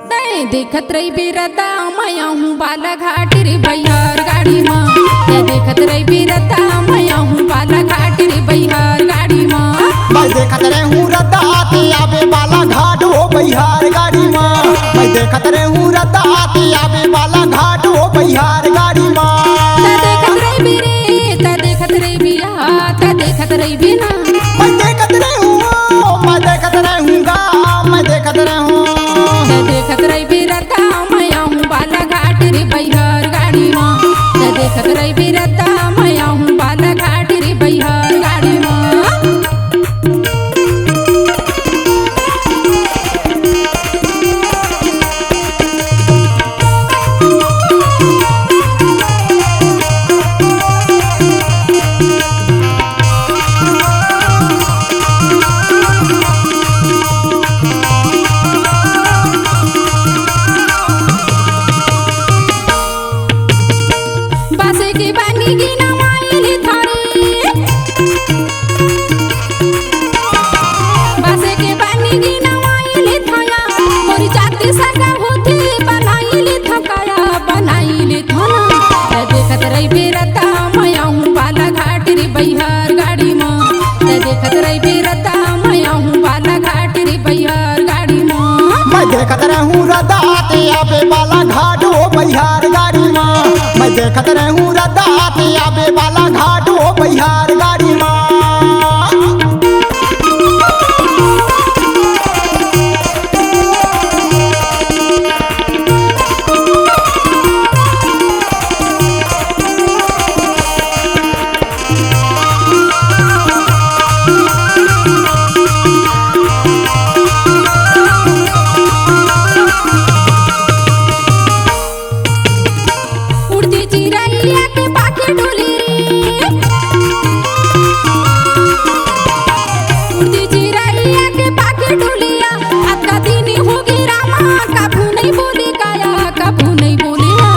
तय देखत रही बिरता मैं हूँ बालाघाट रे बैहर गाड़ी माँ। तय देखत रही बिरता मैं हूँ बालाघाट रे बैहर गाड़ी माँ। मैं देखत रहूं रद्दा आती आवे बालाघाट हो बैहार गाड़ी माँ। मैं देखत रहूं रद्दा आती आवे बालाघाट हो बैहार गाड़ी माँ। तय देखत रही बिरे तय देखत रही बिया तय देखत रही बिना। मैं देखत रहूं मैं देखत रहूंगा मैं देखत रहूं। तय देखत रही बिरता मैं हूँ बालाघाट रे बैहर गाड़ी माँ। तय देखत रही बिरता मैं हूँ बालाघाट रे बैहर गाड़ी माँ। बासे की बानी की नवाइली थारी बासे की बानी की नवाइली थाया मोरी जाति सगा होती बनाइली थकाया बनाइली थाना। तय देखत रही बिरता मैं हूँ बालाघाट रे बैहर गाड़ी माँ। तय देखत रही बिरता मैं हूँ बालाघाट रे बैहर गाड़ी माँ। मैं देखत रहूं रद्दा आती आवे बालाघाट हो बैहार गाड़ी माँ। मैं देखत रहूं रद्दा आती आवे बालाघाट हो बैहार गाड़ी माँ। उड़ती चिरैया के पाखे डोली उड़ती चिरैया के पाखे डोलिया अक्का दीनी होगी रामा कभू नहीं बोली काया कभू नहीं बोली ना।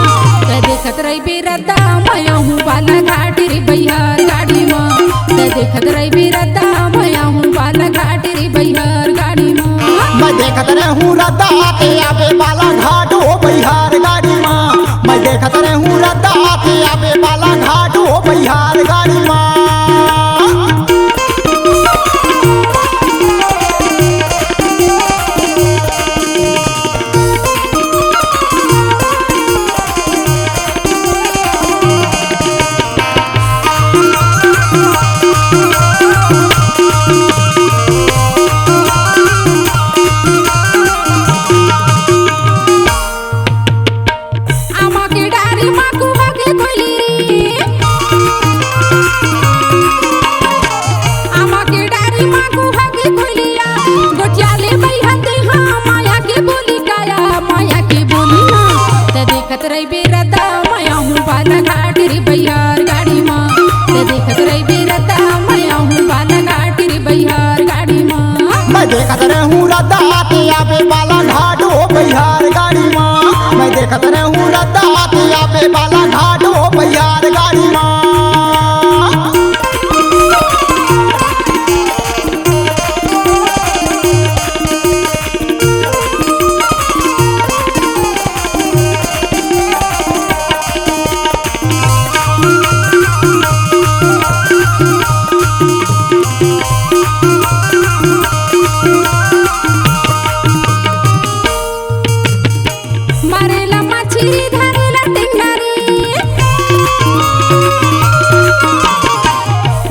तय देखत रही बिरता मैं हूँ बालाघाट रे बैहर गाड़ी माँ। तय देखत रही बिरता मैं हूँ बालाघाट रे बैहर गाड़ी माँ। मैं देखत रहूं रद्दा आती आवे बालाघाट हो बैहार गाड़ी माँ। मैं देखत रहूं रद्दा आती आवे बालाघाट हो बैहार गाड़ी माँ। आमा के डारी माँ को हगे खोली आमा के डारी माँ को हगे खोलिया गोटियाले बैहते हाँ माया के बोली काया माया के बोली ना। तय देखत रही बिरता मैं हूँ बालाघाट रे बैहर गाड़ी माँ। तय देखत रही बिरता मैं हूँ बालाघाट रे बैहर गाड़ी माँ। मैं देखत रहूं रद्दा आती आवे बालाघाट हो बैहार गाड़ी माँ। मैं देखत रहूं रद्दा आती आवे बालाघाट हो बैहार गाड़ी माँ। मारेला मछली धरेला टेंगारी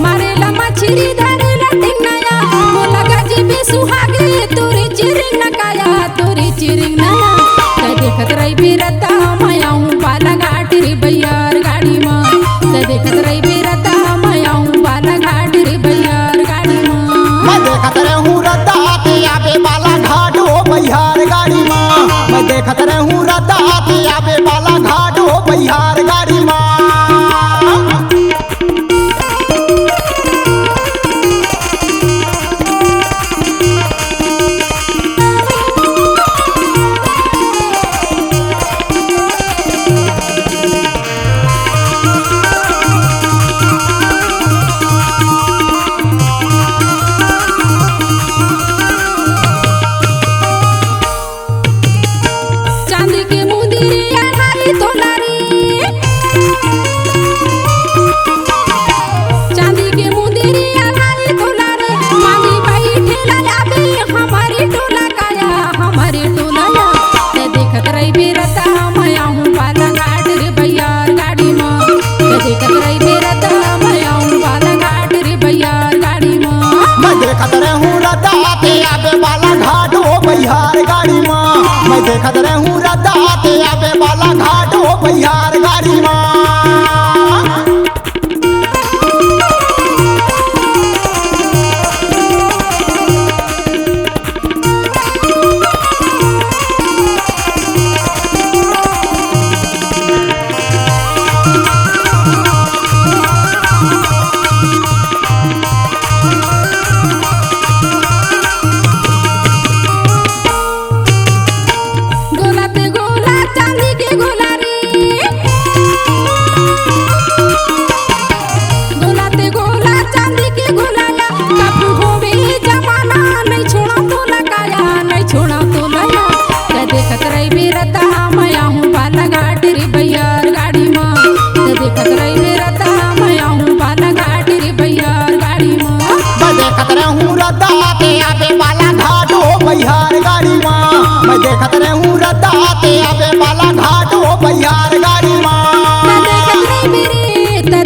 मारेला मछली धरेला टेंगनाया बोला गाजी भी सुहागे तोरी चिरिंग नकाया तोरी चिरिंग नया। तय देखत रही बिरता मैं हूँ बालाघाट रे बैहर गाड़ी माँ। तय देखत रही बिरता मैं हूँ बालाघाट रे बैहर गाड़ी माँ। मैं देखत रहूं रद्दा आती आवे बालाघाट हो बैहार गाड़ी माँ। मैं देखत रहूं रद्दा आती आवे बालाघाट हो बैहार गाड़ी माँ। देखत रहूं रदाते आबे वाला घाट हो बिहार गाड़ी माँ मैं देखत रहूं रदाते आबे वाला घाट हो बिहार गाड़ी माँ मैं देखत रहूं रदाते आबे वाला घाट हो बिहार गाड़ी माँ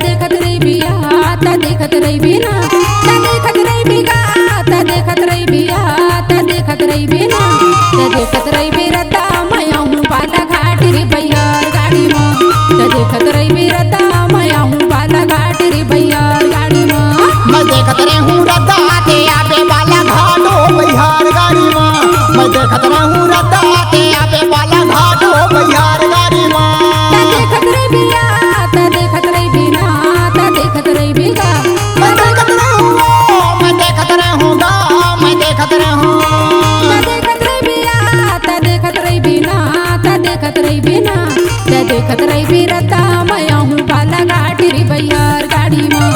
देखत रही बिया देखत रही बिना देखत रही बिगा देखत रही बिया देखत रही बिना देखत रही बिरता मैं हूँ बाला घाट रे बिहार गाड़ी माँ देखत रही बिरता मैं हूँ बाला घाट रे बिहार गाड़ी माँ मैं देखत रहूं रदाते आबे वाला घाट हो बिहार गाड़ी माँ मैं देखत रहूं रदाते आबे वाला घाट हो बिहार गाड़ी माँ देखत रही बिया देखत रही बिना देखत रही बिगा मैं देखत रहूंगा मैं देखत रहूंगा मैं देखत रहूं देखत रही बिया देखत रही बिना देखत रही बिना देखत रही बिरता मैं हूँ बाला घाट रे बिहार गाड़ी माँ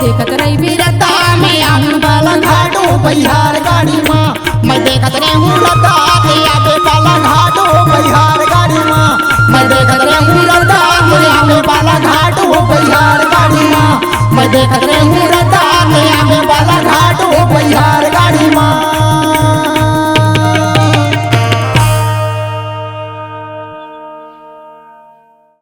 देखत रही बिरता मैं हूँ बाला घाट हो बिहार गाड़ी माँ मैं देखत रहूं रदाते आबे वाला घाट हो बिहार गाड़ी माँ मैं देखत रहूं रदाते आबे वाला घाट हो बिहार गाड़ी माँ मैं देखत रहूं